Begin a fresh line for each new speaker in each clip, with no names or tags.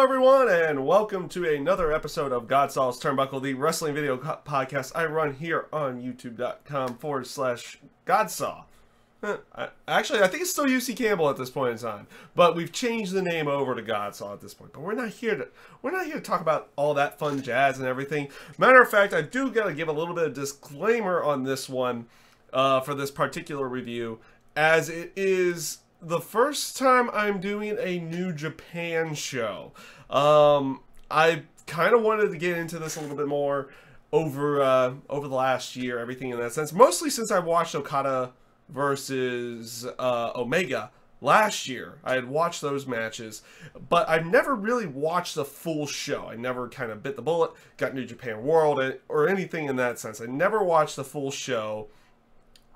Hello everyone, and welcome to another episode of GodSaw's Turnbuckle, the wrestling video podcast I run here on youtube.com/GodSaw. Actually, I think it's still UC Campbell at this point in time, but we've changed the name over to GodSaw at this point. But we're not here to talk about all that fun jazz and everything. Matter of fact, I do gotta give a little bit of disclaimer on this one for this particular review, as it is the first time I'm doing a New Japan show. I kind of wanted to get into this a little bit more over the last year, everything in that sense. Mostly since I watched Okada versus Omega last year. I had watched those matches, but I've never really watched the full show. I never kind of bit the bullet, got New Japan World, or anything in that sense. I never watched the full show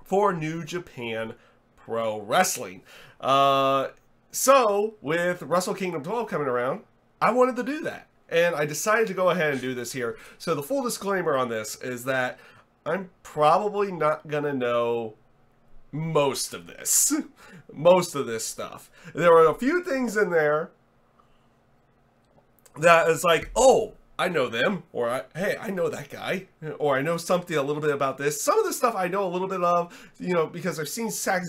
for New Japan Pro Wrestling. So with Wrestle Kingdom 12 coming around, I wanted to do that, and I decided to go ahead and do this here. So the full disclaimer on this is that I'm probably not gonna know most of this stuff. There were a few things in there that is like, oh, I know them, or hey, I know that guy, or I know something a little bit about this. Some of the stuff I know a little bit of, you know, because I've seen Zack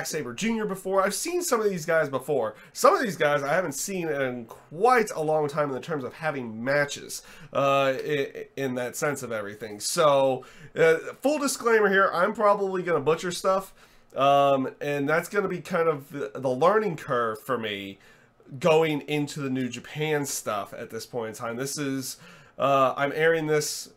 Sabre Jr. before. I've seen some of these guys before. Some of these guys I haven't seen in quite a long time in the terms of having matches, in that sense of everything. So, full disclaimer here, I'm probably going to butcher stuff, and that's going to be kind of the learning curve for me going into the New Japan stuff at this point in time. This is, I'm airing this a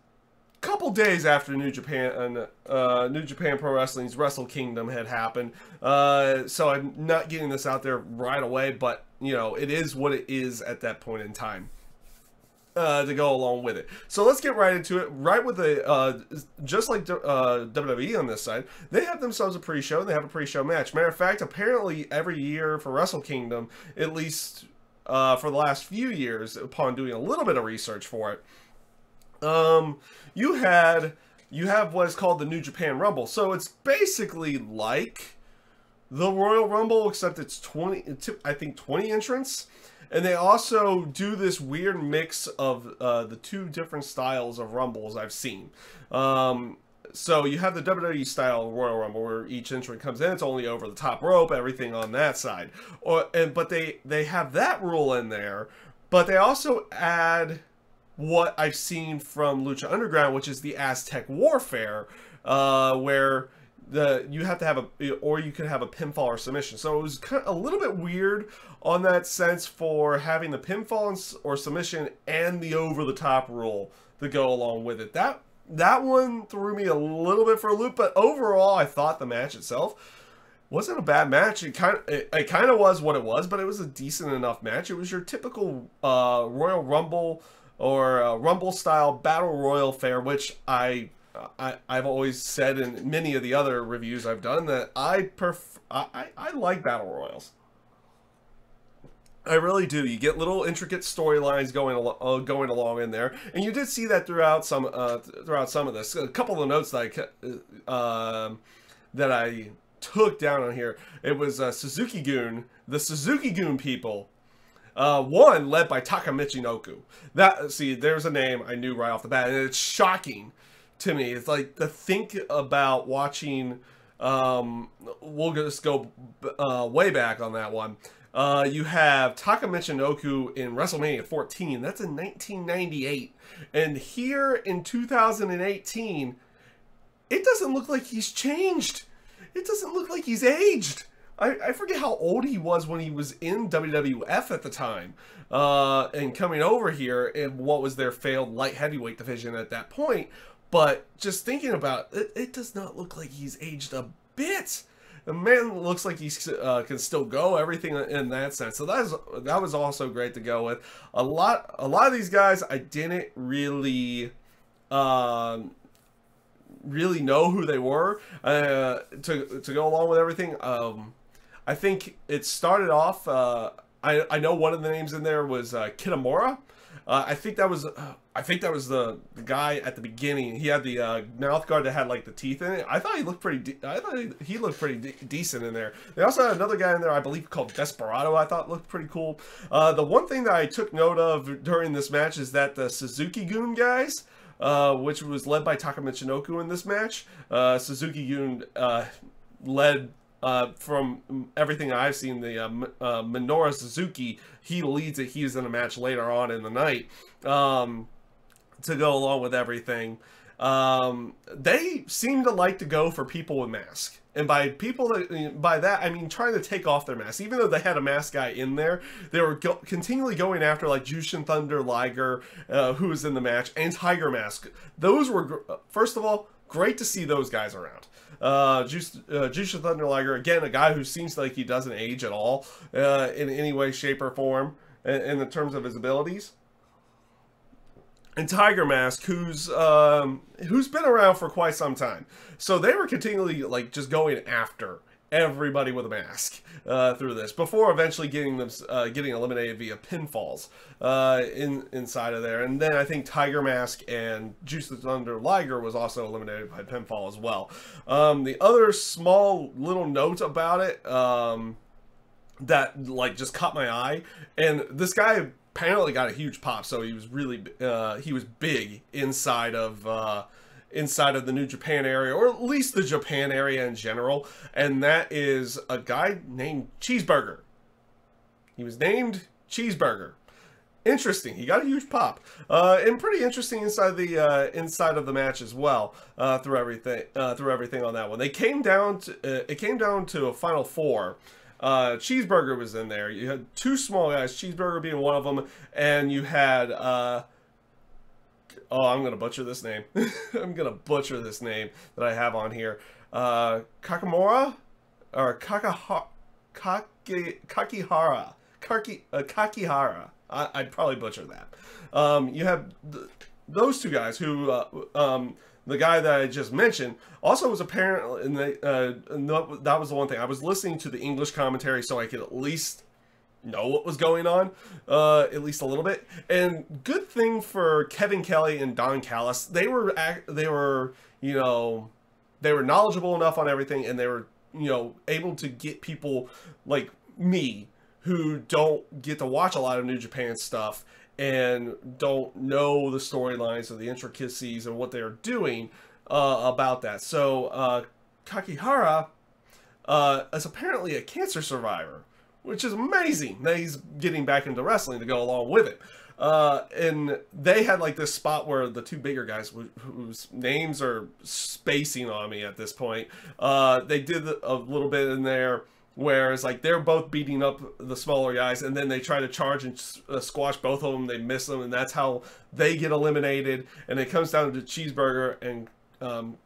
couple days after New Japan Pro Wrestling's Wrestle Kingdom had happened. So I'm not getting this out there right away, but, you know, it is what it is at that point in time. To go along with it. So let's get right into it. Right with the, just like WWE on this side, they have themselves a pre-show, and they have a pre-show match. Matter of fact, apparently every year for Wrestle Kingdom, at least for the last few years, upon doing a little bit of research for it, you have what is called the New Japan Rumble. So it's basically like the Royal Rumble, except it's 20 entrants. And they also do this weird mix of the two different styles of Rumbles I've seen. So you have the WWE style Royal Rumble, where each entrant comes in, it's only over the top rope, everything on that side. But they have that rule in there, but they also add what I've seen from Lucha Underground, which is the Aztec Warfare, where you have to have or you could have a pinfall or submission. So it was kind of a little bit weird on that sense for having the pinfall or submission and the over-the-top rule to go along with it. That one threw me a little bit for a loop, but overall I thought the match itself wasn't a bad match. It kind of was what it was, but it was a decent enough match. It was your typical Royal Rumble or Rumble style battle royal fare, which I've always said in many of the other reviews I've done that I like battle royals. I really do. You get little intricate storylines going along in there, and you did see that throughout some of this. A couple of the notes that I took down on here. It was Suzuki-gun, the Suzuki-gun people. One led by Taka Michinoku. There's a name I knew right off the bat, and it's shocking to me. It's like to think about watching. We'll just go way back on that one. You have Taka Michinoku in WrestleMania 14. That's in 1998. And here in 2018, it doesn't look like he's changed. It doesn't look like he's aged. I forget how old he was when he was in WWF at the time. And coming over here in what was their failed light heavyweight division at that point. But just thinking about it, it does not look like he's aged a bit. The man looks like he can still go, everything in that sense. So that was also great to go with. A lot of these guys I didn't really know who they were to go along with everything. I think it started off. I know one of the names in there was Kitamura. I think that was the guy at the beginning. He had the mouth guard that had like the teeth in it. I thought he looked pretty. He looked pretty decent in there. They also had another guy in there, I believe, called Desperado. I thought looked pretty cool. The one thing that I took note of during this match is that the Suzuki-gun guys, which was led by Taka Michinoku in this match, Suzuki-gun led. From everything I've seen, the Minoru Suzuki, he leads it. He's in a match later on in the night to go along with everything. They seem to like to go for people with masks. And by that, I mean trying to take off their mask. Even though they had a mask guy in there, they were continually going after like Jushin Thunder Liger, who was in the match, and Tiger Mask. Those were, first of all, great to see those guys around. Jushin Thunder Liger, again, a guy who seems like he doesn't age at all in any way, shape, or form in the terms of his abilities. And Tiger Mask, who's been around for quite some time. So they were continually like just going after everybody with a mask through this before eventually getting eliminated via pinfalls inside of there. And then I think Tiger Mask and Jushin Thunder Liger was also eliminated by pinfall as well. The other small little note about it that like just caught my eye, and this guy apparently got a huge pop, so he was really he was big inside of the New Japan area, or at least the Japan area in general, and that is a guy named Cheeseburger. He was named Cheeseburger. Interesting. He got a huge pop, and pretty interesting inside of the match as well. Through everything on that one. It came down to a final four. Cheeseburger was in there. You had two small guys, Cheeseburger being one of them, and you had oh, I'm gonna butcher this name. I'm gonna butcher this name that I have on here. Kakamura or Kakihara. I'd probably butcher that. You have those two guys who the guy that I just mentioned also was apparently, and that was the one thing. I was listening to the English commentary so I could at least know what was going on, at least a little bit. And good thing for Kevin Kelly and Don Callis, they were knowledgeable enough on everything, and they were able to get people like me who don't get to watch a lot of New Japan stuff and don't know the storylines or the intricacies and what they're doing about that. So Kakihara is apparently a cancer survivor, which is amazing that he's getting back into wrestling to go along with it. And they had like this spot where the two bigger guys, whose names are spacing on me at this point, they did a little bit in there where it's like they're both beating up the smaller guys, and then they try to charge and squash both of them. They miss them, and that's how they get eliminated. And it comes down to Cheeseburger and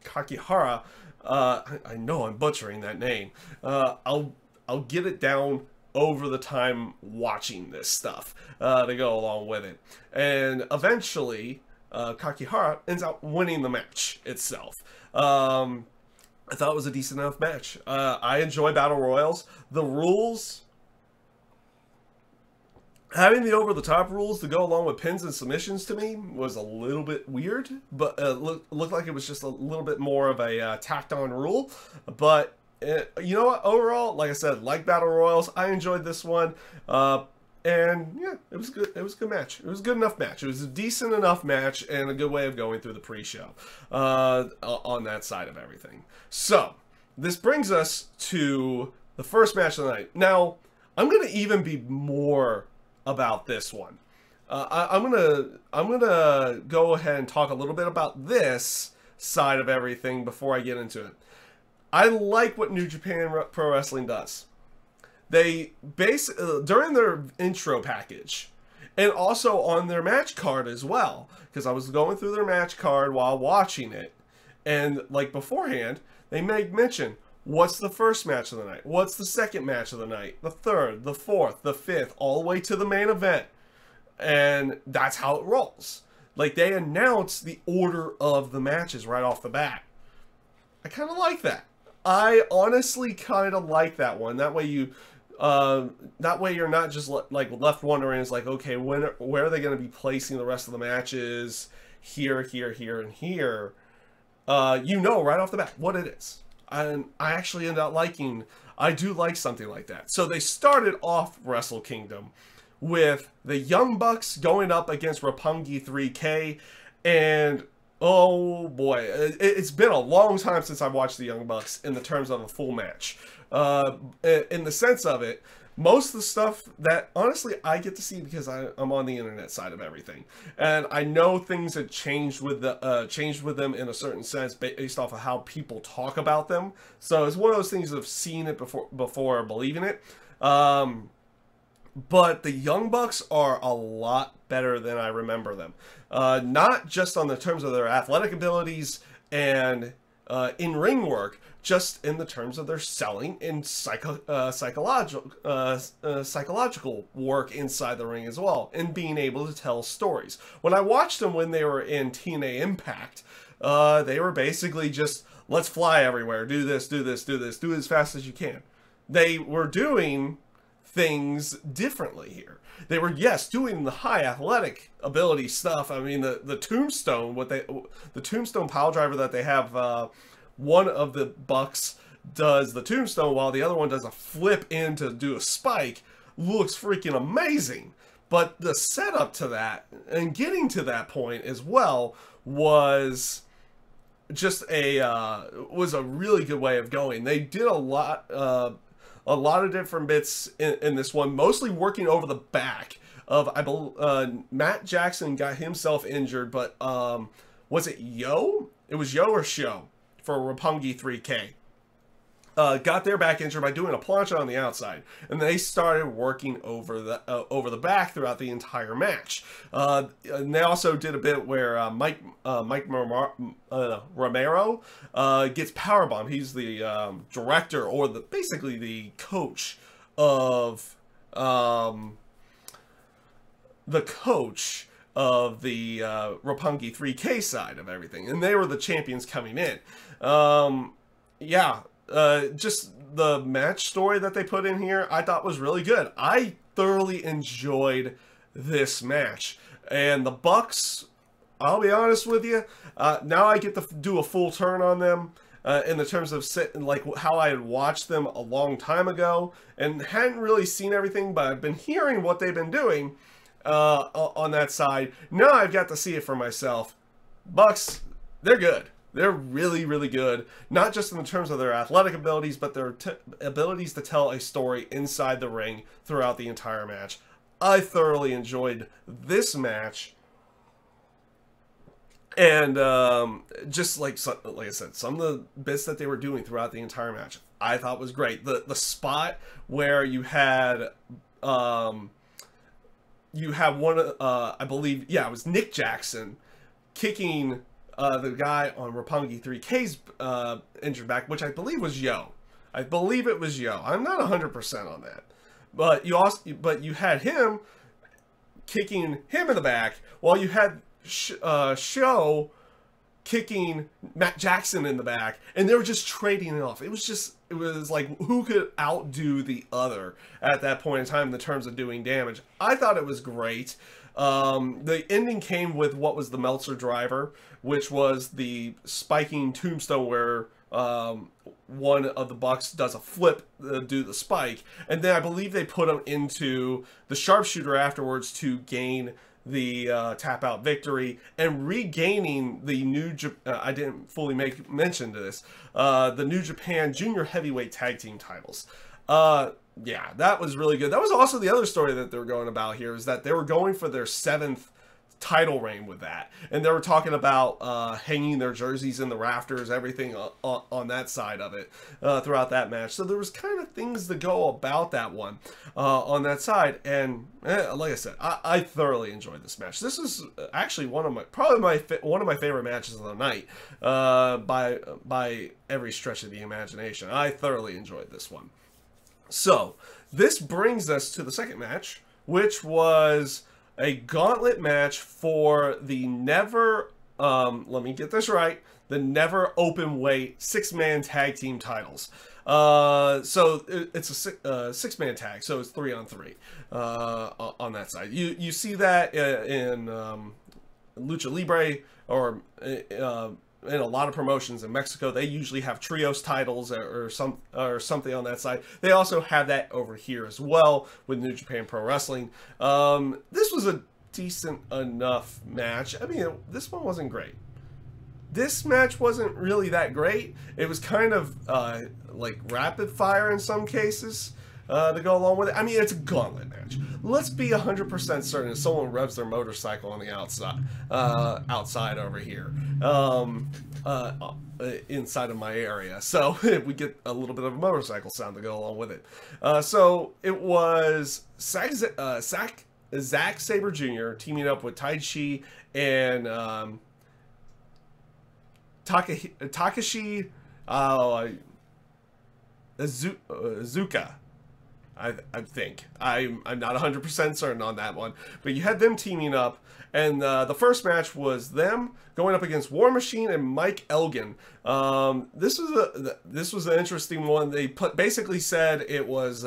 Kakihara. I know I'm butchering that name. I'll get it down over the time watching this stuff to go along with it. And eventually, Kakihara ends up winning the match itself. I thought it was a decent enough match. I enjoy Battle Royals. The rules, having the over-the-top rules to go along with pins and submissions to me was a little bit weird, but looked like it was just a little bit more of a tacked-on rule. But you know what? Overall, like I said, like Battle Royals, I enjoyed this one. And yeah, it was good. It was a good match. It was a good enough match. It was a decent enough match and a good way of going through the pre-show on that side of everything. So this brings us to the first match of the night. Now, I'm going to even be more about this one. I'm gonna go ahead and talk a little bit about this side of everything before I get into it. I like what New Japan Pro Wrestling does. They during their intro package, and also on their match card as well, because I was going through their match card while watching it, and like beforehand, they made mention, what's the first match of the night? What's the second match of the night? The third, the fourth, the fifth, all the way to the main event. And that's how it rolls. Like, they announce the order of the matches right off the bat. I kind of like that. I honestly kind of like that one. That way you That way you're not just like left wondering, it's like, okay, where are they going to be placing the rest of the matches? Here, here, here, and here. You know right off the bat what it is. And I actually end up liking, I do like something like that. So they started off Wrestle Kingdom with the Young Bucks going up against Roppongi 3K, and oh boy, it's been a long time since I've watched the Young Bucks in the terms of a full match. In the sense of it, most of the stuff that honestly I get to see because I'm on the internet side of everything, and I know things have changed with them in a certain sense based off of how people talk about them. So it's one of those things of seeing it before believing it. But the Young Bucks are a lot better than I remember them. Not just on the terms of their athletic abilities and in-ring work, just in the terms of their selling and psychological work inside the ring as well, and being able to tell stories. When I watched them when they were in TNA Impact, they were basically just, let's fly everywhere, do this, do this, do this, do it as fast as you can. They were doing things differently here. They were, yes, doing the high athletic ability stuff. I mean, the tombstone, the tombstone pile driver that they have, one of the Bucks does the tombstone while the other one does a flip in to do a spike, looks freaking amazing. But the setup to that and getting to that point as well was just was a really good way of going. They did a lot of different bits in this one, mostly working over the back of, I believe, Matt Jackson got himself injured, but was it Yo? It was Yo or Sho for Roppongi 3K. Got their back injured by doing a plancha on the outside, and they started working over the back throughout the entire match. And they also did a bit where Mike Romero gets powerbombed. He's the director, or basically the coach of the Roppongi 3K side of everything, and they were the champions coming in. Just the match story that they put in here, I thought was really good. I thoroughly enjoyed this match. And the Bucks, I'll be honest with you, now I get to do a full turn on them in the terms of like how I had watched them a long time ago and hadn't really seen everything, but I've been hearing what they've been doing on that side. Now I've got to see it for myself. Bucks, they're good. They're really, really good, not just in the terms of their athletic abilities, but their abilities to tell a story inside the ring throughout the entire match. I thoroughly enjoyed this match. And just like I said, some of the bits that they were doing throughout the entire match, I thought was great. The spot where you had one, I believe, yeah, it was Nick Jackson kicking the guy on Roppongi 3K's injured back, which I believe was Yo. I believe it was Yo. I'm not 100% on that, but you had him kicking him in the back while you had Sho kicking Matt Jackson in the back, and they were just trading it off. It was like who could outdo the other at that point in time in terms of doing damage. I thought it was great. The ending came with what was the Meltzer driver, which was the spiking tombstone where one of the Bucks does a flip, do the spike, and then I believe they put him into the sharpshooter afterwards to gain the tap out victory and regaining the I didn't fully make mention to this, the New Japan Junior Heavyweight Tag Team titles. Yeah, that was really good. That was also the other story that they were going about here, is that they were going for their 7th title reign with that. And they were talking about hanging their jerseys in the rafters, everything on that side of it throughout that match. So there was kind of things to go about that one on that side. And like I said, I thoroughly enjoyed this match. This is actually one of my favorite matches of the night by every stretch of the imagination. I thoroughly enjoyed this one. So, this brings us to the second match, which was a gauntlet match for the never, let me get this right, the never open weight 6-man tag team titles. So it's a six-man tag, so it's 3-on-3 on that side. You see that in Lucha Libre or in a lot of promotions in Mexico. They usually have trios titles or something on that side. They also have that over here as well with New Japan Pro Wrestling. This was a decent enough match. I mean, this one wasn't great. This match wasn't really that great. It was kind of like rapid fire in some cases to go along with it. I mean, it's a gauntlet match. Let's be 100% certain if someone revs their motorcycle on the outside over here, inside of my area. So we get a little bit of a motorcycle sound to go along with it. So it was Zack Sabre Jr. teaming up with Tai Chi and Takashi Azuka. I think. I'm not 100% certain on that one. But you had them teaming up. And the first match was them going up against War Machine and Mike Elgin. This was an interesting one. They basically said it was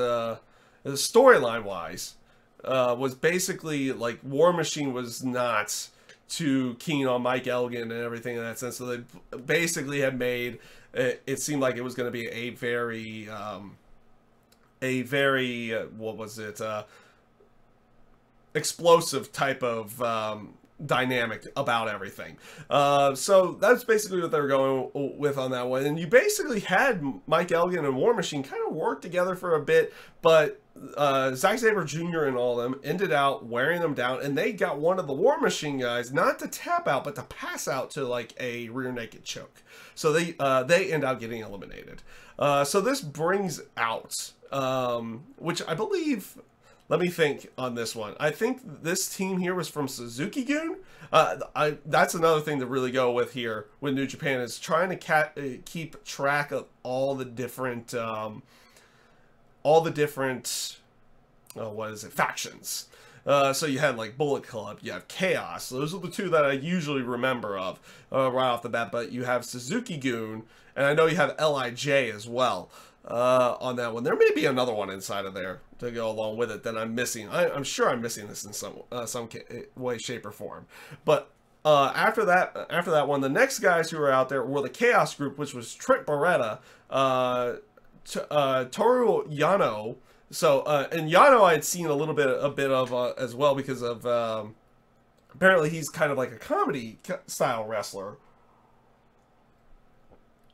storyline wise was basically like War Machine was not too keen on Mike Elgin and everything in that sense. So they basically had made it seemed like it was going to be a very what was it? Explosive type of dynamic about everything. So that's basically what they were going with on that one. And you basically had Mike Elgin and War Machine kind of work together for a bit, but Zack Sabre Jr. and all of them ended out wearing them down, and they got one of the War Machine guys not to tap out, but to pass out to like a rear naked choke. So they end up getting eliminated. So this brings out, which I believe, let me think on this one. I think this team here was from Suzuki-gun. That's another thing to really go with here with New Japan is trying to keep track of all the different factions. So you had like Bullet Club, you have Chaos. Those are the two that I usually remember of right off the bat. But you have Suzuki-gun, and I know you have LIJ as well on that one. There may be another one inside of there to go along with it that I'm missing. I'm sure I'm missing this in some way, shape, or form. But after that one, the next guys who were out there were the Chaos group, which was Trent Beretta, Toru Yano. So and Yano I had seen a bit of as well because of apparently he's kind of like a comedy style wrestler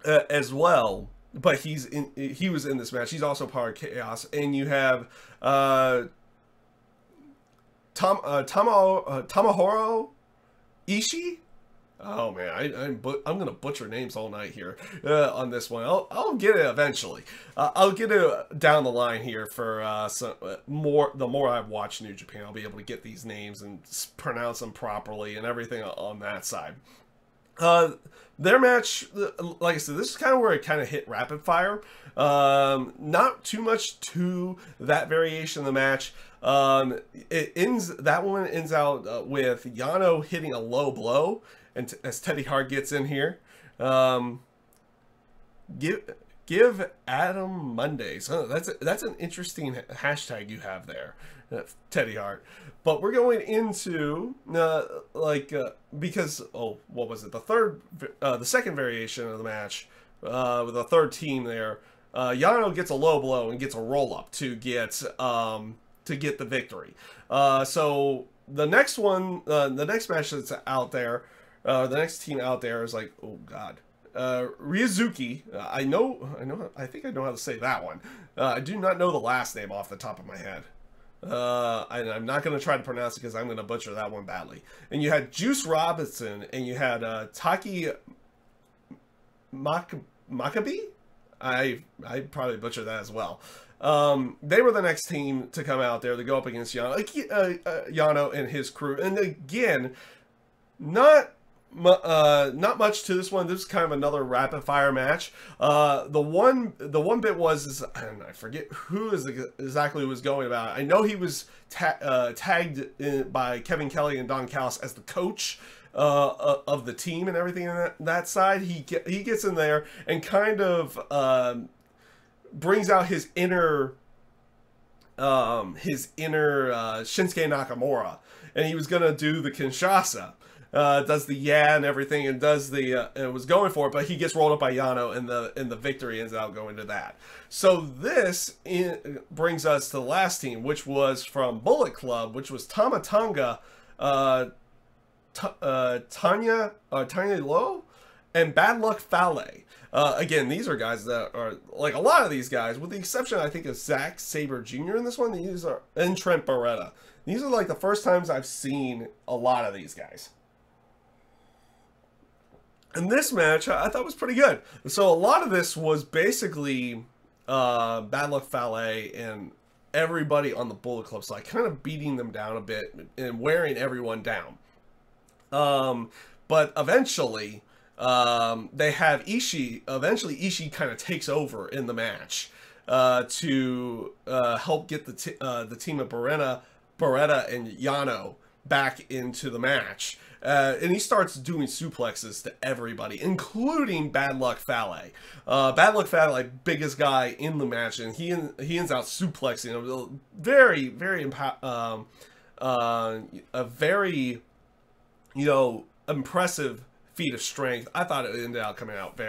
as well. But he was in this match. He's also part of Chaos. And you have Tamahoro Ishii. Oh man, I'm gonna butcher names all night here on this one. I'll get it eventually. I'll get it down the line here for the more I've watched New Japan, I'll be able to get these names and pronounce them properly and everything on that side. Their match, like I said, this is kind of where it kind of hit rapid fire. Not too much to that variation of the match. That one ends out with Yano hitting a low blow, and as Teddy Hart gets in here, give Adam Mondays. Oh, that's an interesting hashtag you have there, Teddy Hart. But we're going into because what was it? The second variation of the match with the third team there. Yano gets a low blow and gets a roll up to get the victory. So the next one, the next match that's out there, the next team out there is like, oh god. Ryozuki, I think I know how to say that one. I do not know the last name off the top of my head. And I'm not going to try to pronounce it because I'm going to butcher that one badly. And you had Juice Robinson, and you had Taki Makabe? I probably butchered that as well. They were the next team to come out there to go up against Yano and his crew. And again, not much to this one. This is kind of another rapid fire match. The one bit was I forget who exactly was going about it. I know he was tagged by Kevin Kelly and Don Callis as the coach of the team and everything on that side. He gets in there and kind of brings out his inner Shinsuke Nakamura, and he was gonna do the Kinshasa, does the and everything, and does the and was going for it, but he gets rolled up by Yano, and the victory ends out going to that. So this brings us to the last team, which was from Bullet Club, which was Tama Tonga, Tanya Lowe, and Bad Luck Fale. Again, these are guys that are, like, a lot of these guys, with the exception, I think, of Zack Sabre Jr. in this one, these are, and Trent Beretta. These are, like, the first times I've seen a lot of these guys. And this match, I thought was pretty good. So a lot of this was basically Bad Luck Fale and everybody on the Bullet Club side, kind of beating them down a bit and wearing everyone down. But eventually, they have Ishii. Eventually, Ishii kind of takes over in the match to help get the team of Beretta and Yano back into the match. And he starts doing suplexes to everybody, including Bad Luck Fale. Bad Luck Fale, biggest guy in the match, and he ends out suplexing a very, a very, impressive feat of strength. I thought it ended up coming out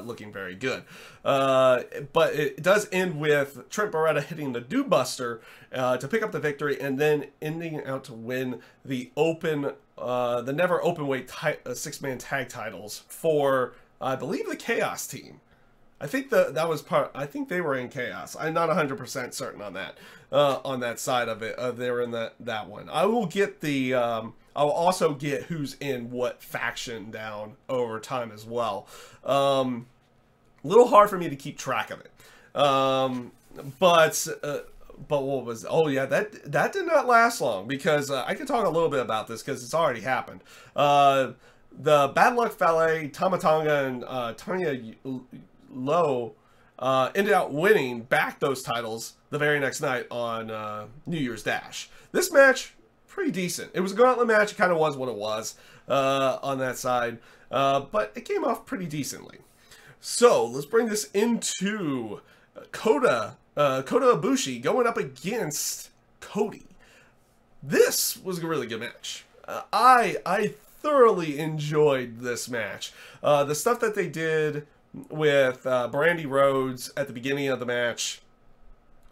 looking very good. But it does end with Trent Beretta hitting the Do Buster to pick up the victory, and then ending out to win the the never open weight 6-man tag titles for, I believe, the Chaos team. I think that was part. I think they were in Chaos. I'm not 100% certain on that side of it. They were in that one. I will get the. I'll also get who's in what faction down over time as well. A little hard for me to keep track of it. But what was? Oh yeah, that did not last long, because I could talk a little bit about this because it's already happened. The Bad Luck Fale, Tama Tonga, and Tanya Lowe ended up winning back those titles the very next night on New Year's Dash. This match, pretty decent. It was a gauntlet match. It kind of was what it was on that side, but it came off pretty decently. So let's bring this into Kota Ibushi going up against Cody. This was a really good match. I thoroughly enjoyed this match. The stuff that they did with Brandy Rhodes at the beginning of the match,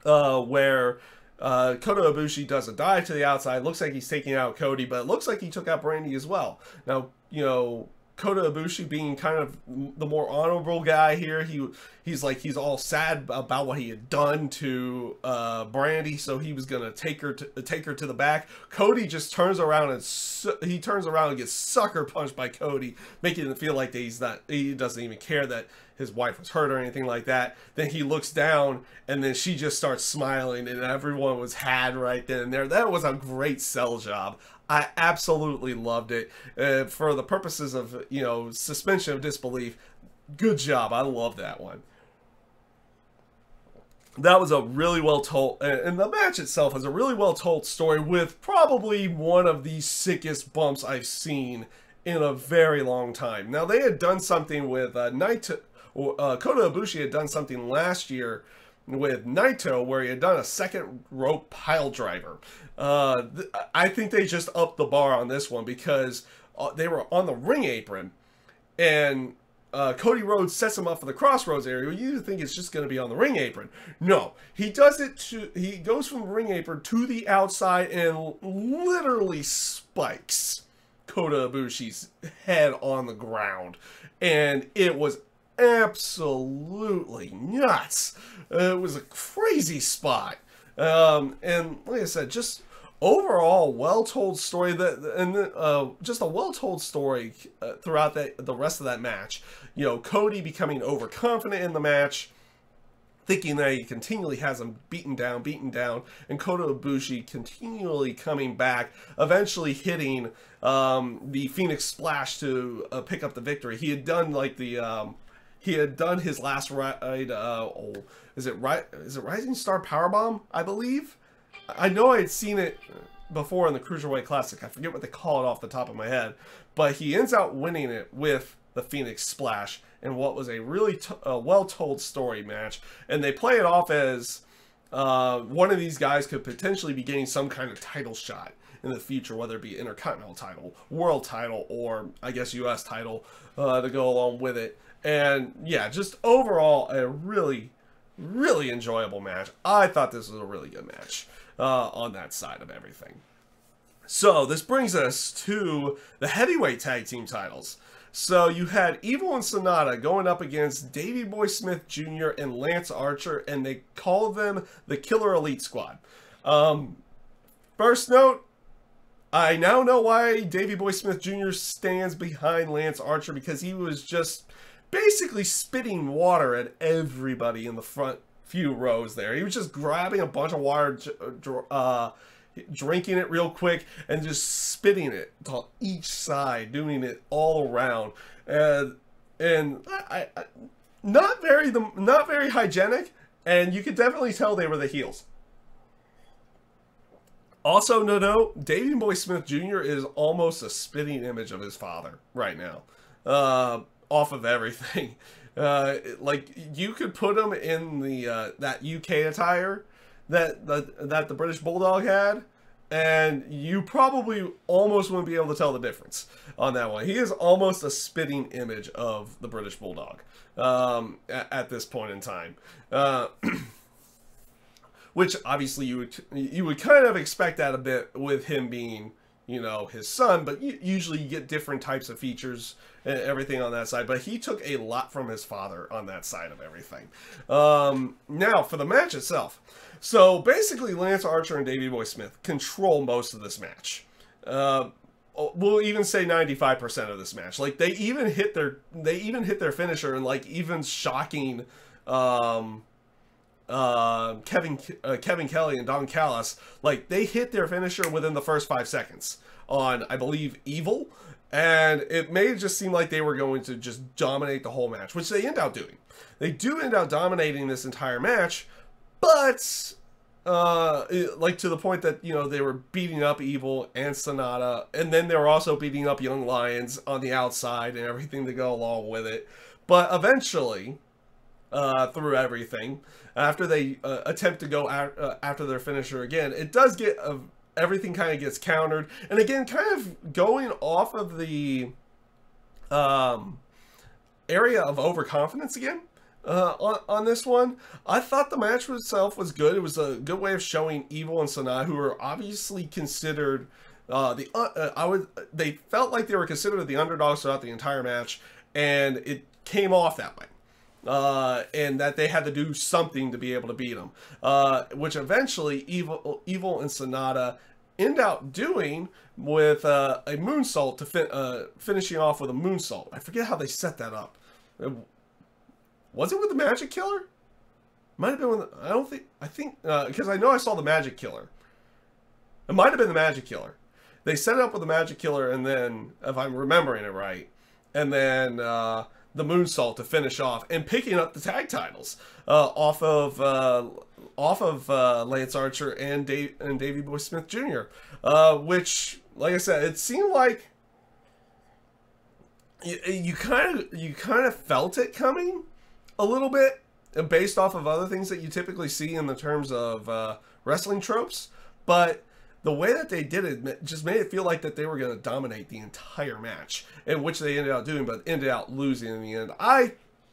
where Kota Ibushi does a dive to the outside. Looks like he's taking out Cody, but it looks like he took out Brandy as well. Now, Kota Ibushi being kind of the more honorable guy here, he's all sad about what he had done to Brandy, so he was gonna take her to the back. Cody just turns around and gets sucker punched by Cody, making it feel like that he doesn't even care that his wife was hurt or anything like that. Then he looks down, and then she just starts smiling, and everyone was had right then and there. That was a great sell job. I absolutely loved it. For the purposes of, suspension of disbelief, good job. I love that one. That was a really well told, and the match itself is a really well told story with probably one of the sickest bumps I've seen in a very long time. Now, they had done something with Kota Ibushi had done something last year with Naito, where he had done a second rope pile driver. I think they just upped the bar on this one, because they were on the ring apron, and Cody Rhodes sets him up for the crossroads area. You think it's just going to be on the ring apron. No, he does it he goes from the ring apron to the outside and literally spikes Kota Ibushi's head on the ground, and it was absolutely nuts. It was a crazy spot, and like I said, just overall well-told story, just a well-told story throughout the rest of that match. Cody becoming overconfident in the match, thinking that he continually has him beaten down, and Kota Ibushi continually coming back, eventually hitting the Phoenix Splash to pick up the victory. He had done he had done his last ride. Is it Rising Star Powerbomb, I believe? I know I had seen it before in the Cruiserweight Classic. I forget what they call it off the top of my head, but he ends out winning it with the Phoenix Splash in what was a really well-told story match. And they play it off as one of these guys could potentially be getting some kind of title shot in the future, whether it be Intercontinental title, World title, or I guess US title to go along with it. And yeah, just overall a really, really enjoyable match. I thought this was a really good match on that side of everything. So this brings us to the heavyweight tag team titles. So you had Evil and Sonata going up against Davey Boy Smith Jr. and Lance Archer, and they call them the Killer Elite Squad. First note, I now know why Davey Boy Smith Jr. stands behind Lance Archer, because he was just basically spitting water at everybody in the front few rows there. He was just grabbing a bunch of water, drinking it real quick, and just spitting it to each side, doing it all around, and I not very hygienic, and you could definitely tell they were the heels. Also, no note, Davey Boy Smith Jr. is almost a spitting image of his father right now, off of everything. Like, you could put him in the that UK attire that the British Bulldog had, and you probably almost wouldn't be able to tell the difference on that one. He is almost a spitting image of the British Bulldog at this point in time. Which obviously you would kind of expect that a bit with him being, you know, his son, but usually you get different types of features and everything on that side. But he took a lot from his father on that side of everything. Now for the match itself. So basically, Lance Archer and Davey Boy Smith control most of this match. We'll even say 95% of this match. Like, they even hit their finisher, and like even shocking Kevin Kelly and Don Callis, like, they hit their finisher within the first 5 seconds on, I believe, Evil, and it made it just seem like they were going to just dominate the whole match, which they end up doing. They do end up dominating this entire match, but like, to the point that, you know, they were beating up Evil and Sonata, and then they were also beating up Young Lions on the outside and everything to go along with it. But eventually, through everything, after they attempt to go after their finisher again, it does get everything kind of gets countered, and again, kind of going off of the area of overconfidence again. On this one, I thought the match itself was good. It was a good way of showing Evil and Sonata, who are obviously considered they felt like they were considered the underdogs throughout the entire match, and it came off that way. And that they had to do something to be able to beat them, which eventually Evil and Sonata end up doing with a moonsault to finishing off with a moonsault. I forget how they set that up. Was it with the Magic Killer? Might have been with I think because I know I saw the Magic Killer. It might have been the Magic Killer. They set it up with the Magic Killer, and then, if I'm remembering it right, and then the moonsault to finish off, and picking up the tag titles off of Lance Archer and Davey Boy Smith Jr. Which, like I said, it seemed like you kind of felt it coming a little bit, based off of other things that you typically see in the terms of wrestling tropes, but the way that they did it just made it feel like that they were going to dominate the entire match, in which they ended up doing, but ended up losing in the end. I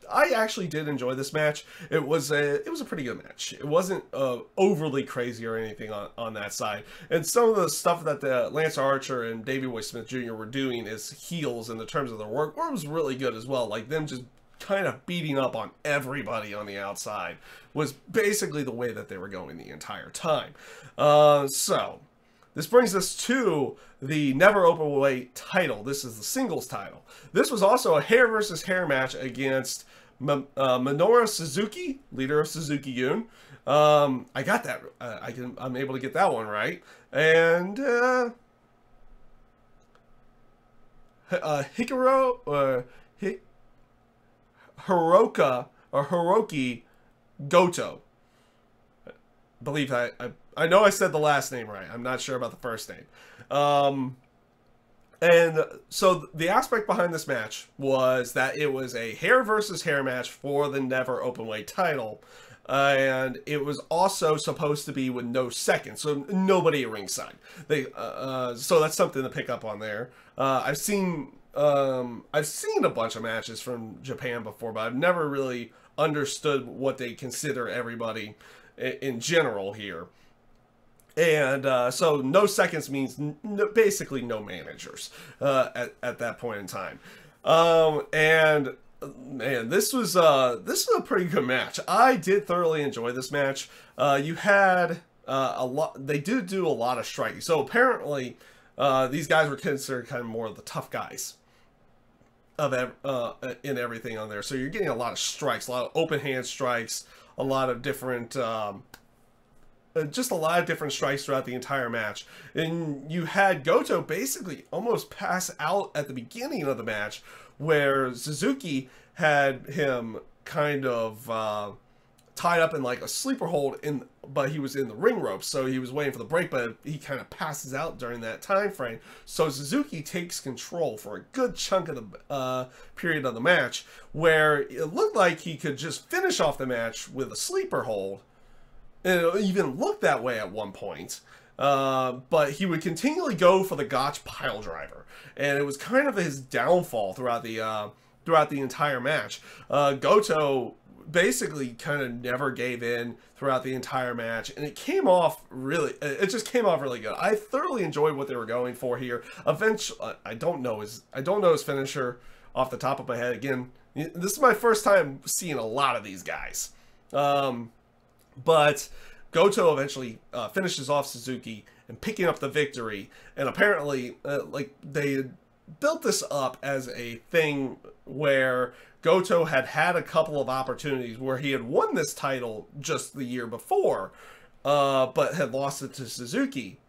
actually did enjoy this match. It was a pretty good match. It wasn't overly crazy or anything on that side. And some of the stuff that the Lance Archer and Davey Boy Smith Jr. were doing as heels in the terms of their work was really good as well. Like, them just kind of beating up on everybody on the outside was basically the way that they were going the entire time. So this brings us to the Never Openweight title. This is the singles title. This was also a hair versus hair match against Minoru Suzuki, leader of Suzuki-gun. I got that. I'm able to get that one right. And Hiroki Goto. I believe I know I said the last name right. I'm not sure about the first name. And so the aspect behind this match was that it was a hair versus hair match for the Never Openweight title. And it was also supposed to be with no seconds, so nobody at ringside. So that's something to pick up on there. I've seen a bunch of matches from Japan before, but I've never really understood what they consider everybody in general here. And so no seconds means basically no managers at that point in time. And man, this was a pretty good match. I did thoroughly enjoy this match. You had a lot. They do a lot of striking. So apparently, these guys were considered kind of more of the tough guys in everything on there. So you're getting a lot of strikes, a lot of open hand strikes, a lot of different. Just a lot of different strikes throughout the entire match. And you had Goto basically almost pass out at the beginning of the match, where Suzuki had him kind of tied up in like a sleeper hold, but he was in the ring ropes, so he was waiting for the break, but he kind of passes out during that time frame. So Suzuki takes control for a good chunk of the period of the match, where it looked like he could just finish off the match with a sleeper hold. And it even looked that way at one point. But he would continually go for the Gotch pile driver. And it was kind of his downfall throughout the entire match. Goto basically kind of never gave in throughout the entire match. And it just came off really good. I thoroughly enjoyed what they were going for here. Eventually, I don't know his finisher off the top of my head. Again, this is my first time seeing a lot of these guys. But Goto eventually finishes off Suzuki and picking up the victory. And apparently, like, they built this up as a thing where Goto had a couple of opportunities where he had won this title just the year before, but had lost it to Suzuki.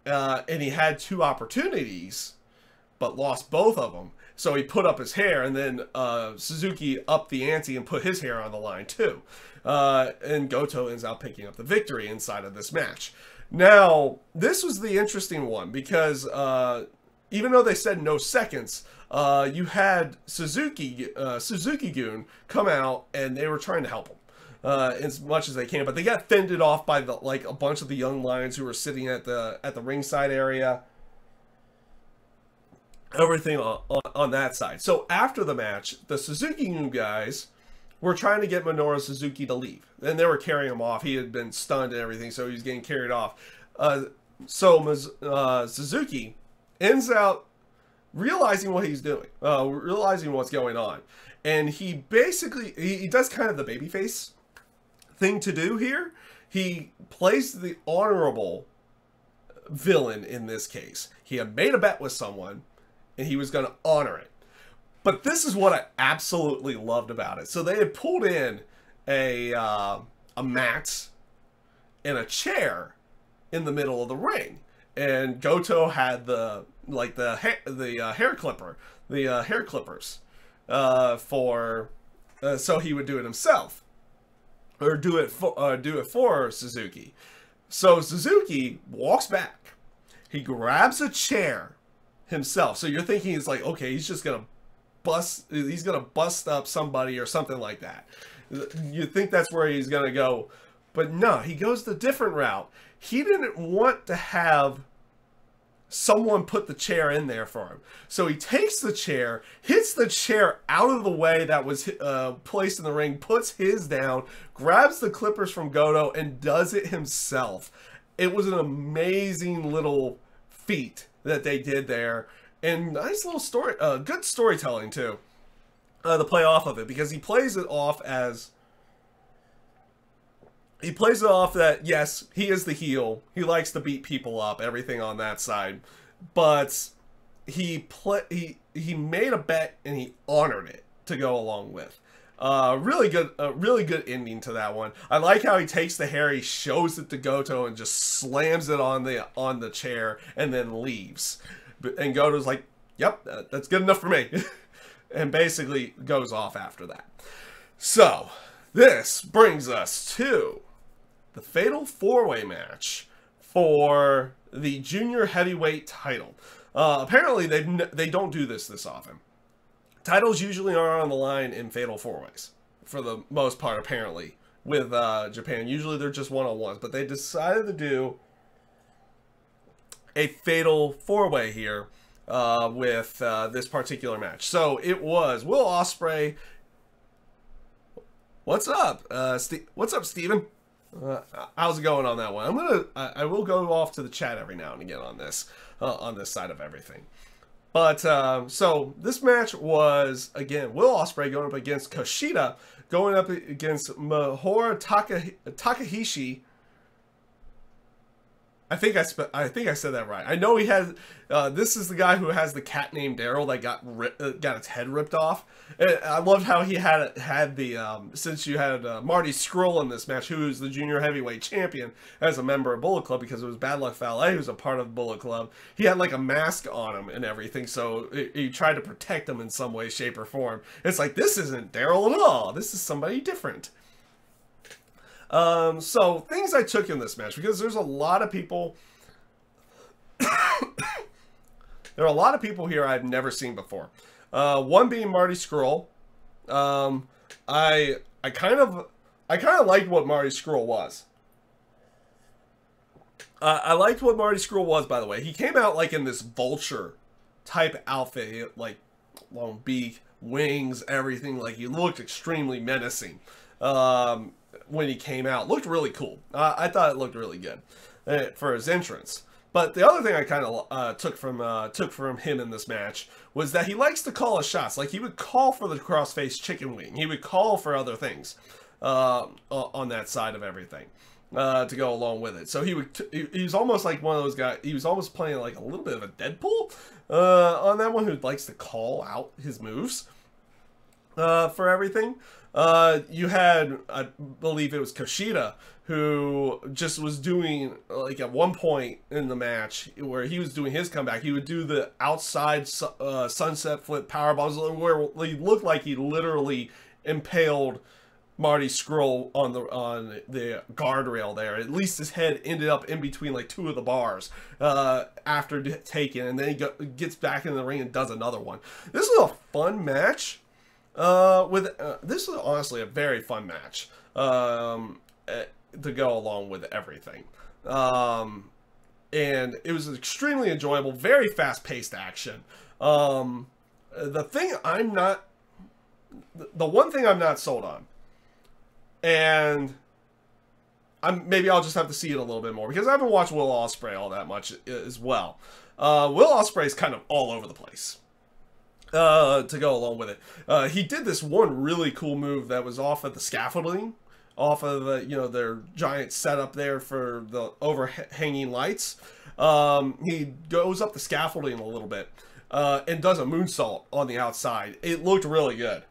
And he had 2 opportunities, but lost both of them. So he put up his hair, and then Suzuki upped the ante and put his hair on the line too. And Goto ends up picking up the victory inside of this match. Now, this was the interesting one, because even though they said no seconds, you had Suzuki-gun come out, and they were trying to help him as much as they can, but they got fended off by a bunch of the young lions who were sitting at the ringside area. Everything on that side. So after the match, the Suzuki-gun guys were trying to get Minoru Suzuki to leave, and they were carrying him off. He had been stunned and everything, so he was getting carried off. Suzuki ends out realizing what he's doing, realizing what's going on, and he basically he does kind of the babyface thing to do here. He plays the honorable villain in this case. He had made a bet with someone, and he was going to honor it. But this is what I absolutely loved about it. So they had pulled in a mat and a chair in the middle of the ring, and Goto had the hair clippers so he would do it himself, or do it for Suzuki. So Suzuki walks back, he grabs a chair himself. So you're thinking it's like, okay, he's gonna bust up somebody or something like that. You think that's where he's gonna go, but no, he goes the different route. He didn't want to have someone put the chair in there for him, so he takes the chair, hits the chair out of the way that was placed in the ring, puts his down, grabs the clippers from Goto, and does it himself. It was an amazing little feat that they did there, and nice little story, good storytelling too, to play off of it, because he plays it off that, yes, he is the heel, he likes to beat people up, everything on that side, but he made a bet and he honored it to go along with. Really good ending to that one. I like how he takes the hair, he shows it to Goto, and just slams it on the chair, and then leaves. And Goto's like, "Yep, that's good enough for me," and basically goes off after that. So this brings us to the Fatal 4-Way match for the Junior Heavyweight title. Apparently, they don't do this often. Titles usually are on the line in Fatal 4-Ways, for the most part, apparently, with Japan. Usually they're just one-on-ones, but they decided to do a Fatal 4-Way here with this particular match. So it was Will Ospreay. What's up? What's up, Steven? How's it going on that one? I will go off to the chat every now and again on this side of everything. But so this match was, again, Will Ospreay going up against Kushida, going up against Mahora Takahashi. I think I said that right. I know he has. This is the guy who has the cat named Daryl that got its head ripped off. And I loved how he had the since you had Marty Scurll in this match, who is the junior heavyweight champion as a member of Bullet Club, because it was Bad Luck Fale who's a part of Bullet Club. He had like a mask on him and everything, so he tried to protect him in some way, shape, or form. It's like, this isn't Daryl at all. This is somebody different. So things I took in this match, because there's a lot of people. There are a lot of people here I've never seen before. One being Marty Scurll. I kind of liked what Marty Scurll was. I liked what Marty Scurll was, by the way. He came out like in this vulture type outfit, like long beak, wings, everything. Like, he looked extremely menacing. When he came out, looked really cool. I thought it looked really good for his entrance. But the other thing I kind of took from him in this match was that he likes to call his shots. Like, he would call for the crossface chicken wing. He would call for other things on that side of everything to go along with it. So he was almost like one of those guys. He was almost playing like a little bit of a Deadpool on that one, who likes to call out his moves for everything. You had, I believe it was Kushida, who just was doing, like, at one point in the match where he was doing his comeback, he would do the outside sunset flip power bombs, where he looked like he literally impaled Marty Scurll on the guardrail there. At least his head ended up in between like two of the bars after taking, and then he gets back in the ring and does another one. This is a fun match. This is honestly a very fun match to go along with everything, and it was extremely enjoyable, very fast-paced action. The one thing I'm not sold on, and maybe I'll just have to see it a little bit more, because I haven't watched Will Ospreay all that much as well. Will Ospreay is kind of all over the place. To go along with it, he did this one really cool move that was off of the scaffolding, off of the, their giant setup there for the overhanging lights. He goes up the scaffolding a little bit and does a moonsault on the outside. It looked really good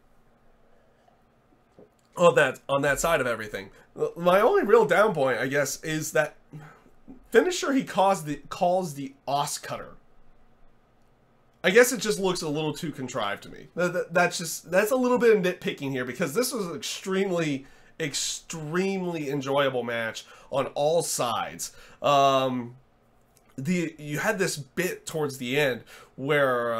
on that side of everything. My only real down point, I guess, is that finisher he calls the Os Cutter. I guess it just looks a little too contrived to me. That's a little bit of nitpicking here, because this was an extremely enjoyable match on all sides. You had this bit towards the end where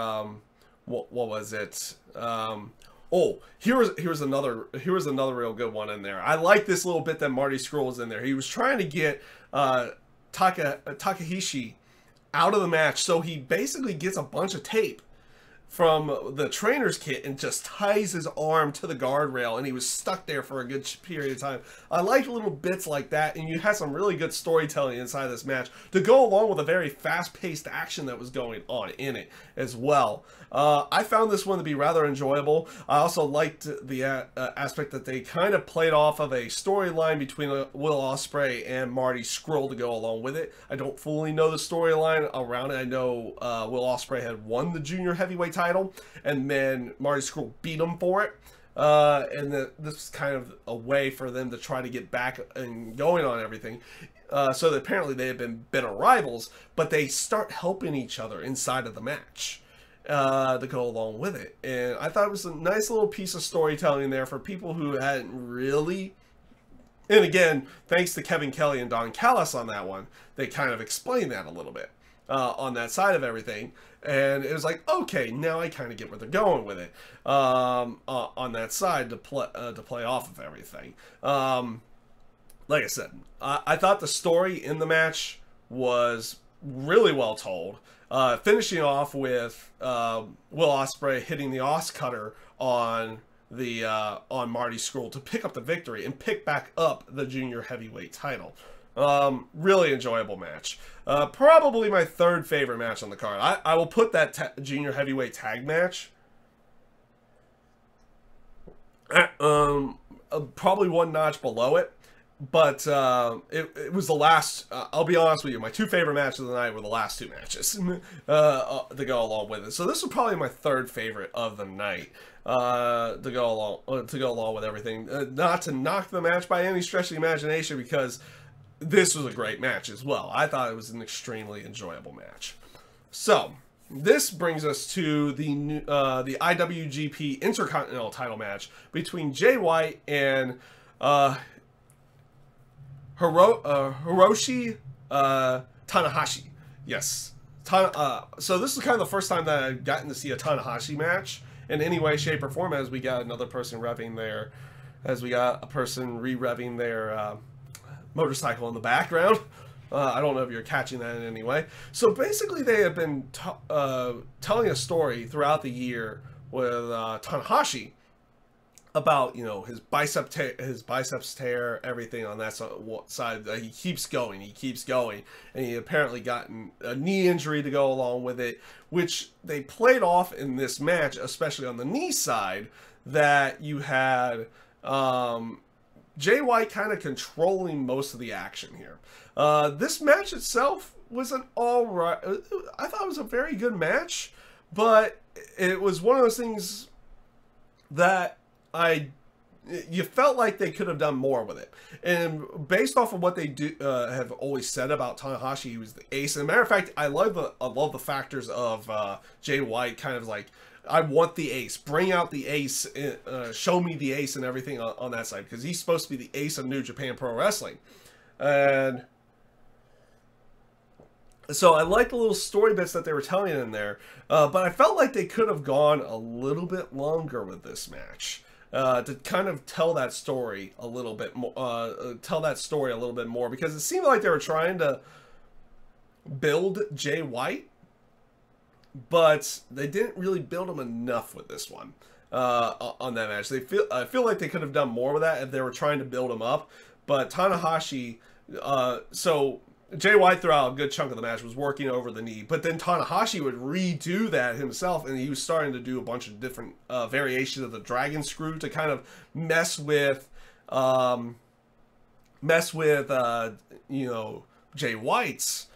what was it? Oh, here was another real good one in there. I like this little bit that Marty Scurll was in there. He was trying to get Takahashi out of the match, so he basically gets a bunch of tape from the trainer's kit and just ties his arm to the guardrail, and he was stuck there for a good period of time. I liked little bits like that, and you had some really good storytelling inside this match to go along with a very fast-paced action that was going on in it as well. I found this one to be rather enjoyable. I also liked the aspect that they kind of played off of a storyline between Will Ospreay and Marty Scurll to go along with it. I don't fully know the storyline around it. I know Will Ospreay had won the junior heavyweight title, and then Marty Scurll beat him for it. And this was kind of a way for them to try to get back and going on everything. So that apparently they had been bitter rivals, but they start helping each other inside of the match to go along with it. And I thought it was a nice little piece of storytelling there for people who hadn't really... And again, thanks to Kevin Kelly and Don Callis on that one, they kind of explained that a little bit. on that side of everything. And it was like, okay, now I kind of get where they're going with it on that side to play off of everything. Like I said, I thought the story in the match was really well told. Finishing off with Will Ospreay hitting the Os Cutter on Marty Scurll to pick up the victory and pick back up the junior heavyweight title. Really enjoyable match. Probably my third favorite match on the card. I will put that junior heavyweight tag match probably one notch below it. But it was the last, I'll be honest with you, my two favorite matches of the night were the last two matches to go along with it. So this was probably my third favorite of the night to go along with everything. Not to knock the match by any stretch of the imagination, because this was a great match as well. I thought it was an extremely enjoyable match. So this brings us to the IWGP Intercontinental title match between Jay White and Hiroshi Tanahashi. Yes. So this is kind of the first time that I've gotten to see a Tanahashi match in any way, shape, or form, as we got another person revving their, re-revving their motorcycle in the background. I don't know if you're catching that in any way. So basically they have been telling a story throughout the year with Tanahashi about, you know, his biceps tear, everything on that side. He keeps going, and he apparently gotten a knee injury to go along with it, which they played off in this match, especially on the knee side, that you had Jay White kind of controlling most of the action here. This match itself was an alright, I thought it was a very good match, but it was one of those things that you felt like they could have done more with it. And based off of what they have always said about Tanahashi, he was the ace. And as a matter of fact, I love the factors of Jay White, kind of like, I want the ace, bring out the ace, show me the ace and everything on that side, because he's supposed to be the ace of New Japan Pro Wrestling. And so I like the little story bits that they were telling in there, but I felt like they could have gone a little bit longer with this match. To kind of tell that story a little bit more, because it seemed like they were trying to build Jay White, but they didn't really build him enough with this one on that match. I feel like they could have done more with that if they were trying to build him up. But Tanahashi, so Jay White throughout a good chunk of the match was working over the knee, but then Tanahashi would redo that himself, and he was starting to do a bunch of different variations of the dragon screw to kind of mess with you know, Jay White's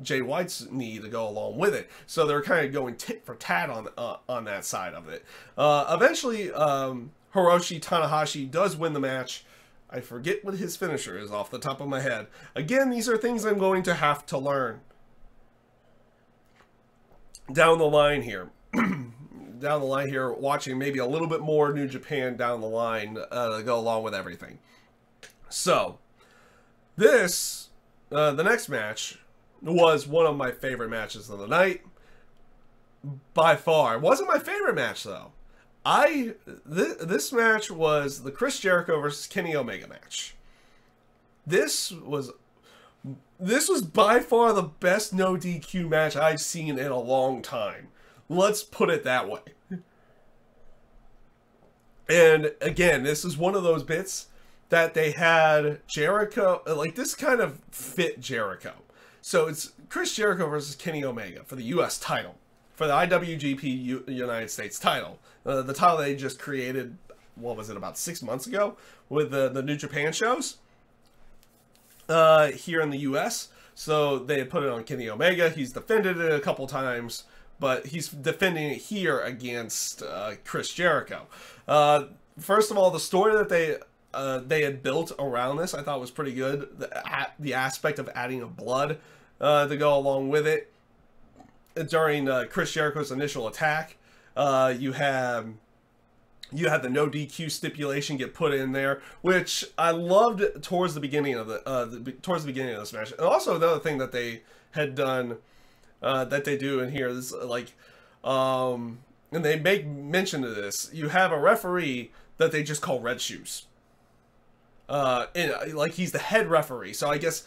Jay White's knee to go along with it. So they're kind of going tit for tat on that side of it. Eventually, Hiroshi Tanahashi does win the match. I forget what his finisher is off the top of my head. Again, these are things I'm going to have to learn down the line here. Watching maybe a little bit more New Japan down the line to go along with everything. So, this, the next match, was one of my favorite matches of the night. By far. It wasn't my favorite match, though. This match was the Chris Jericho versus Kenny Omega match. This was by far the best no DQ match I've seen in a long time. Let's put it that way. And again, this is one of those bits that they had Jericho, like, this kind of fit Jericho. So it's Chris Jericho versus Kenny Omega for the US title, for the IWGP United States title. The title they just created, what was it, about 6 months ago with the New Japan shows here in the US. So they had put it on Kenny Omega. He's defended it a couple times, but he's defending it here against Chris Jericho. First of all, the story that they had built around this, I thought was pretty good. The aspect of adding a blood to go along with it. During Chris Jericho's initial attack, you have You had the no DQ stipulation get put in there, which I loved towards the beginning of towards the beginning of this match. And also another thing that they had done, that they do in here is like, and they make mention of this. You have a referee that they just call Red Shoes. Like he's the head referee. So I guess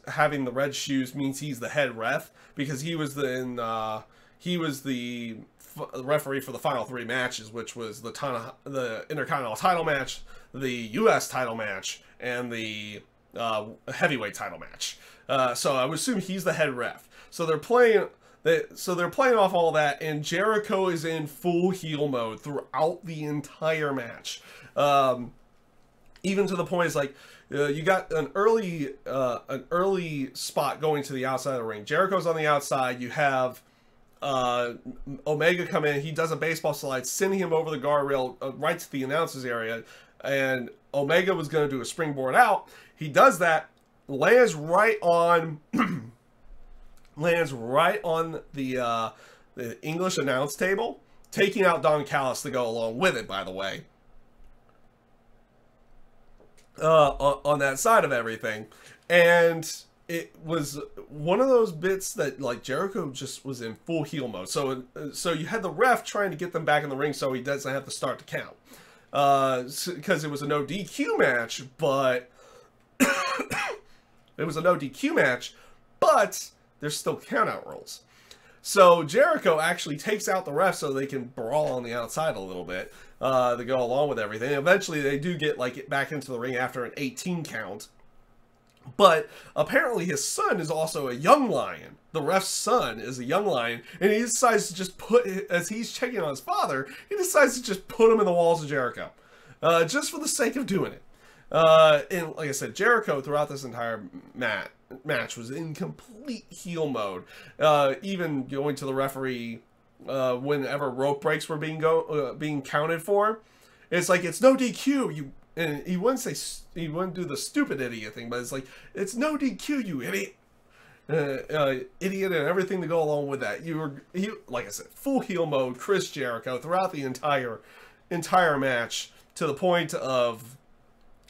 having the red shoes means he's the head ref, because he was the referee for the final 3 matches, which was the Intercontinental title match, the U.S. title match, and the heavyweight title match. So I would assume he's the head ref. So they're playing off all that, and Jericho is in full heel mode throughout the entire match. Even to the point, it's like, you got an early spot going to the outside of the ring. Jericho's on the outside. You have Omega come in. He does a baseball slide, sending him over the guardrail right to the announcers area. And Omega was going to do a springboard out. He does that, lands right on the English announce table, taking out Don Callis to go along with it, by the way. On that side of everything. And it was one of those bits that, like, Jericho just was in full heel mode. So you had the ref trying to get them back in the ring so he doesn't have to start to count. Because it was a no DQ match, but it was a no DQ match, but there's still countout rules. So Jericho actually takes out the ref so they can brawl on the outside a little bit, to go along with everything. Eventually they do get back into the ring after an 18 count. But apparently his son is also a young lion. The ref's son is a young lion, and he decides to just as he's checking on his father, he decides to just put him in the walls of Jericho. Just for the sake of doing it. And like I said, Jericho throughout this entire match was in complete heel mode. Even going to the referee whenever rope breaks were being counted for. It's like, it's no DQ. And he wouldn't do the stupid idiot thing, but it's like, it's no DQ, you idiot. Idiot and everything to go along with that. Like I said, full heel mode, Chris Jericho throughout the entire match, to the point of,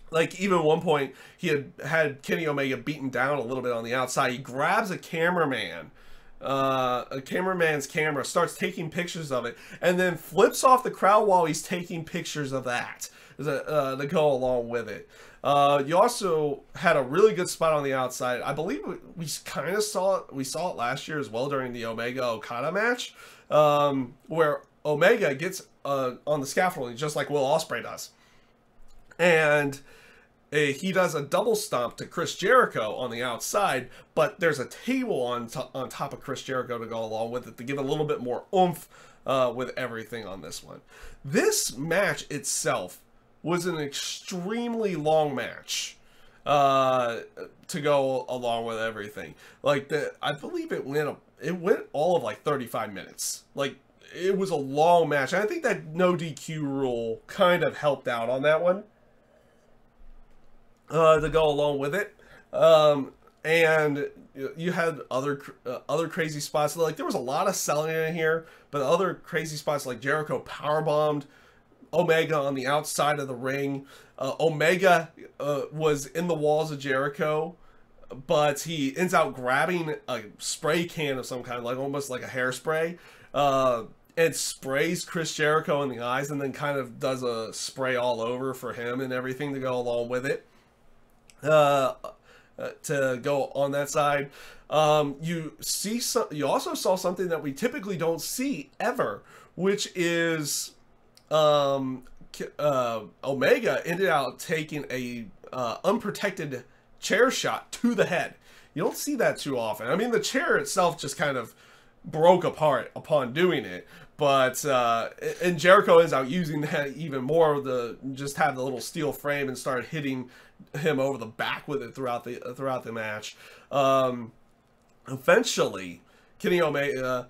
like, even at one point, he had Kenny Omega beaten down a little bit on the outside. He grabs a cameraman's camera, starts taking pictures of it, and then flips off the crowd while he's taking pictures of that to go along with it. You also had a really good spot on the outside. I believe we kind of saw it last year as well during the Omega Okada match, where Omega gets on the scaffolding just like Will Ospreay does, and he does a double stomp to Chris Jericho on the outside, but there's a table on top of Chris Jericho to go along with it to give it a little bit more oomph with everything on this one. This match itself was an extremely long match to go along with everything. Like, I believe it went all of like 35 minutes. Like, it was a long match. And I think that no DQ rule kind of helped out on that one. To go along with it. And you had other crazy spots. Like, there was a lot of selling in here, but other crazy spots, like Jericho powerbombed Omega on the outside of the ring. Omega was in the walls of Jericho, but he ends up grabbing a spray can of some kind, like almost like a hairspray, and sprays Chris Jericho in the eyes, and then kind of does a spray all over for him and everything to go along with it. To go on that side. You also saw something that we typically don't see ever, which is Omega ended up taking a unprotected chair shot to the head. You don't see that too often. I mean, the chair itself just kind of broke apart upon doing it, but and Jericho ends up using that even more to just have the little steel frame and start hitting him over the back with it throughout the match. Eventually, Kenny Omega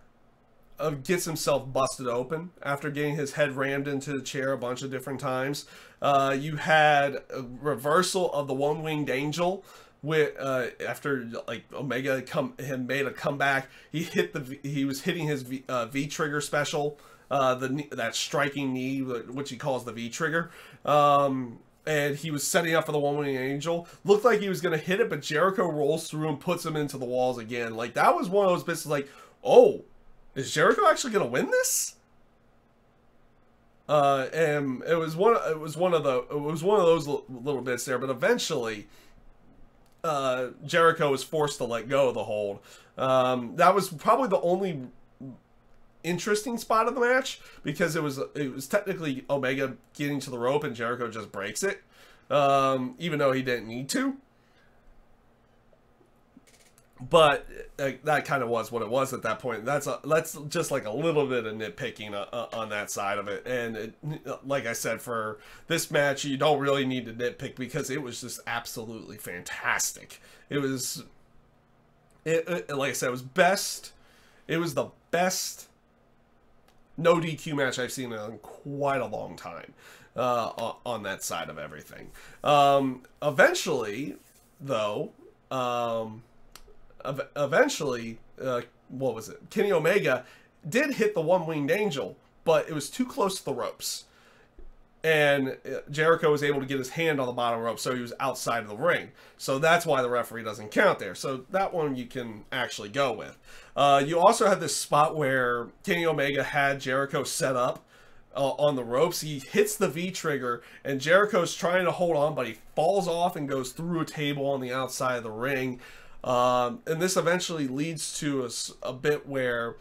gets himself busted open after getting his head rammed into the chair a bunch of different times. You had a reversal of the one-winged angel with after like Omega had made a comeback. He was hitting his V trigger special that striking knee, which he calls the V trigger. And he was setting up for the one-winged angel. Looked like he was going to hit it, but Jericho rolls through and puts him into the walls again. Like, that was one of those bits like, oh, is Jericho actually going to win this? And it was one of those little bits there, but eventually Jericho was forced to let go of the hold. That was probably the only interesting spot of the match, because it was technically Omega getting to the rope and Jericho just breaks it, even though he didn't need to. But that kind of was what it was at that point. That's just like a little bit of nitpicking on that side of it. And like I said, for this match, you don't really need to nitpick, because it was just absolutely fantastic. It was, like I said, it was best. It was the best no DQ match I've seen in quite a long time on that side of everything. Eventually, though, what was it? Kenny Omega did hit the one-winged angel, but it was too close to the ropes. And Jericho was able to get his hand on the bottom rope, so he was outside of the ring. So that's why the referee doesn't count there. So that one you can actually go with. You also had this spot where Kenny Omega had Jericho set up on the ropes. He hits the V trigger, and Jericho's trying to hold on, but he falls off and goes through a table on the outside of the ring. And this eventually leads to a bit where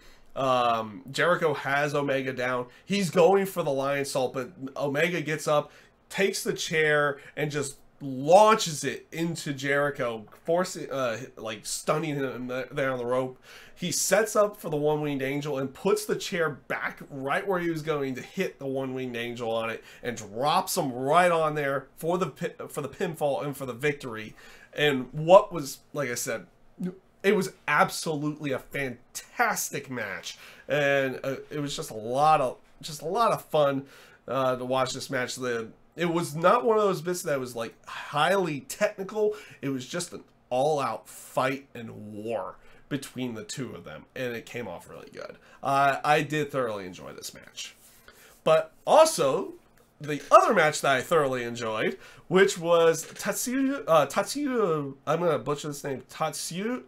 Jericho has Omega down. He's going for the lion salt, but Omega gets up, takes the chair, and just launches it into Jericho, forcing, like stunning him there on the rope. He sets up for the one-winged angel and puts the chair back right where he was going to hit the one-winged angel on it, and drops him right on there for the pinfall and for the victory. And what was, like I said, it was absolutely a fantastic match, and it was just a lot of fun to watch this match. It was not one of those bits that was like highly technical. It was just an all-out fight and war between the two of them, and it came off really good. I did thoroughly enjoy this match. But also, the other match that I thoroughly enjoyed, which was Tatsuya, I'm going to butcher this name, Tatsuya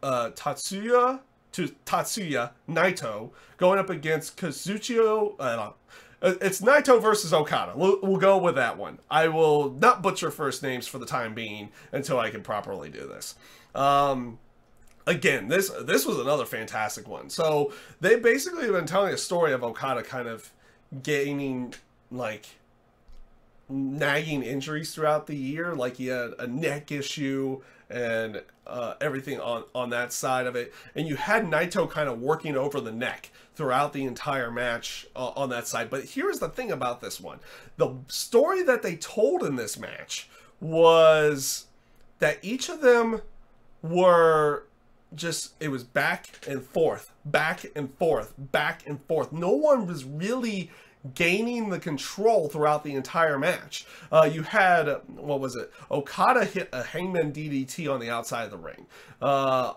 Naito going up against Kazuchika. It's Naito versus Okada. We'll go with that one. I will not butcher first names for the time being until I can properly do this. Again, this was another fantastic one. So they basically have been telling a story of Okada kind of gaining, like, nagging injuries throughout the year. Like, he had a neck issue and everything on that side of it, and you had Naito kind of working over the neck throughout the entire match on that side. But here's the thing about this one: the story that they told in this match was that each of them were just, it was back and forth, back and forth, back and forth. No one was really gaining the control throughout the entire match. You had, what was it? Okada hit a Hangman DDT on the outside of the ring on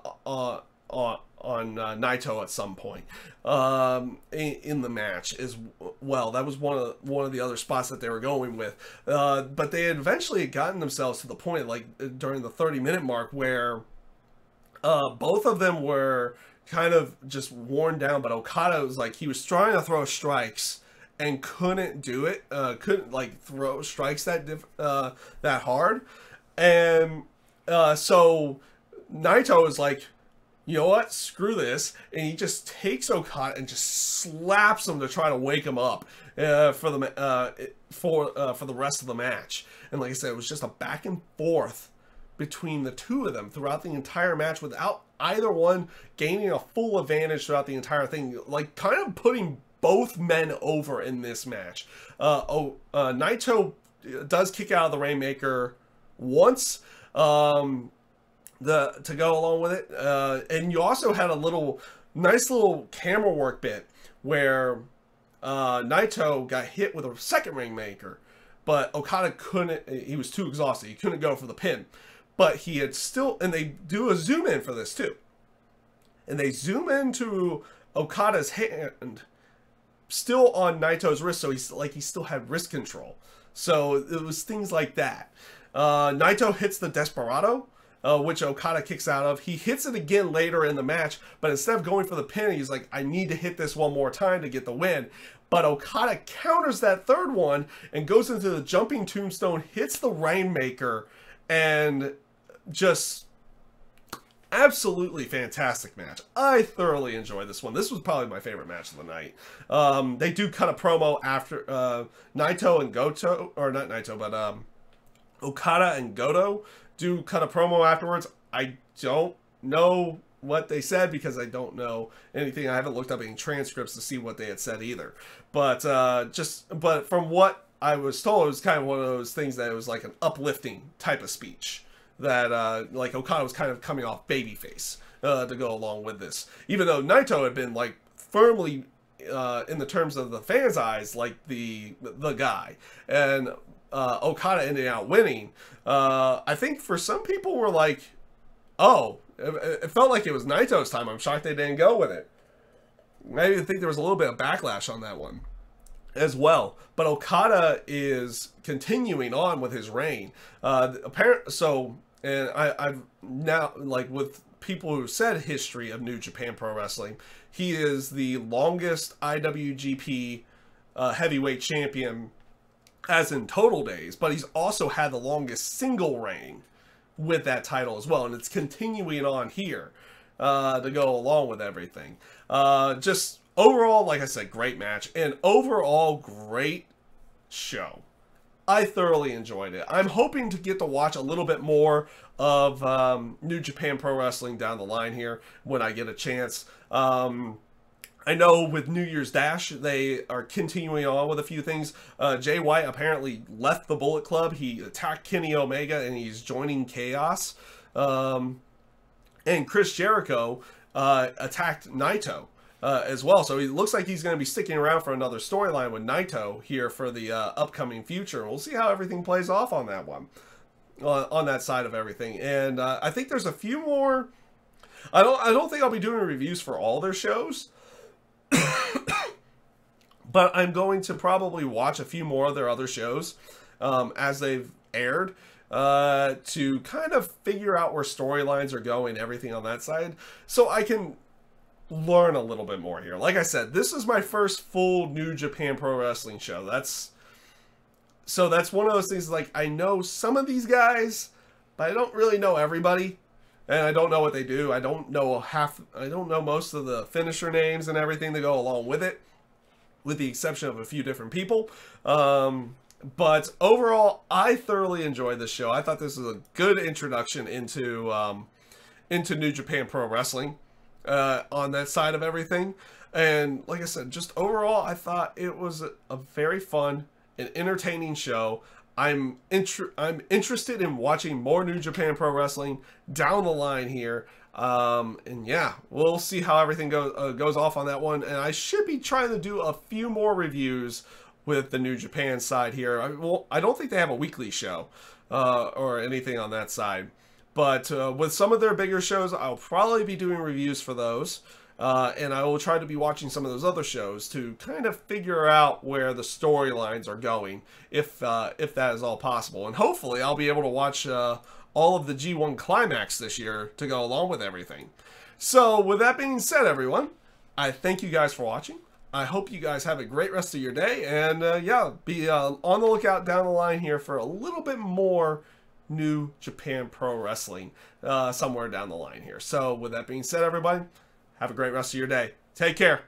Naito at some point in the match as well. That was one of the other spots that they were going with. But they had eventually gotten themselves to the point, like during the 30-minute mark, where both of them were kind of just worn down. But Okada was like, he was trying to throw strikes and couldn't do it, couldn't like throw strikes that hard. And so Naito was like, you know what, screw this, and he just takes Okada and just slaps him to try to wake him up for the rest of the match. And like I said, it was just a back and forth between the two of them throughout the entire match, without either one gaining a full advantage throughout the entire thing, like kind of putting both men over in this match. Naito does kick out of the Rainmaker once to go along with it, and you also had a nice little camera work bit where Naito got hit with a second Rainmaker, but Okada couldn't. He was too exhausted. He couldn't go for the pin, but he had still. And they do a zoom in for this too, and they zoom into Okada's hand. still on Naito's wrist, so he still had wrist control. So it was things like that. Naito hits the Desperado, which Okada kicks out of. He hits it again later in the match, but instead of going for the pin, he's like, I need to hit this one more time to get the win. But Okada counters that third one and goes into the jumping tombstone, hits the Rainmaker, and just absolutely fantastic match. I thoroughly enjoyed this one. This was probably my favorite match of the night. They do cut a promo after Naito and Goto, or not Naito, but Okada and Goto do cut a promo afterwards. I don't know what they said because I don't know anything. I haven't looked up any transcripts to see what they had said either. But but from what I was told, it was kind of one of those things that it was like an uplifting type of speech that like Okada was kind of coming off babyface to go along with this, even though Naito had been like firmly in the terms of the fans' eyes like the guy, and Okada ended out winning. I think for some people were like, oh, it felt like it was Naito's time. I'm shocked they didn't go with it. I even think there was a little bit of backlash on that one as well. But Okada is continuing on with his reign. And I've now, like with people who said history of New Japan Pro Wrestling, he is the longest IWGP heavyweight champion as in total days, but he's also had the longest single reign with that title as well, and it's continuing on here to go along with everything. Just overall, like I said, great match, and overall great show. I thoroughly enjoyed it. I'm hoping to get to watch a little bit more of New Japan Pro Wrestling down the line here when I get a chance. I know with New Year's Dash, they are continuing on with a few things. Jay White apparently left the Bullet Club. He attacked Kenny Omega, and he's joining Chaos. And Chris Jericho attacked Naito as well. So it looks like he's going to be sticking around for another storyline with Naito here for the upcoming future. We'll see how everything plays off on that one, on that side of everything. And I think there's a few more. I don't think I'll be doing reviews for all their shows. But I'm going to probably watch a few more of their other shows as they've aired to kind of figure out where storylines are going, everything on that side, so I can learn a little bit more here. Like I said, this is my first full New Japan Pro Wrestling show. That's one of those things, like, I know some of these guys, but I don't really know everybody. And I don't know what they do. I don't know most of the finisher names and everything that go along with it, with the exception of a few different people. But overall, I thoroughly enjoyed this show. I thought this was a good introduction into New Japan Pro Wrestling on that side of everything. And like I said, just overall, I thought it was a very fun and entertaining show. I'm interested in watching more New Japan Pro Wrestling down the line here. And yeah, we'll see how everything goes off on that one. And I should be trying to do a few more reviews with the New Japan side here. I don't think they have a weekly show or anything on that side. But with some of their bigger shows, I'll probably be doing reviews for those. And I will try to be watching some of those other shows to kind of figure out where the storylines are going, if that is all possible. And hopefully I'll be able to watch all of the G1 Climax this year to go along with everything. So with that being said, everyone, I thank you guys for watching. I hope you guys have a great rest of your day. And yeah, be on the lookout down the line here for a little bit more New Japan Pro Wrestling somewhere down the line here. So with that being said, everybody, have a great rest of your day. Take care.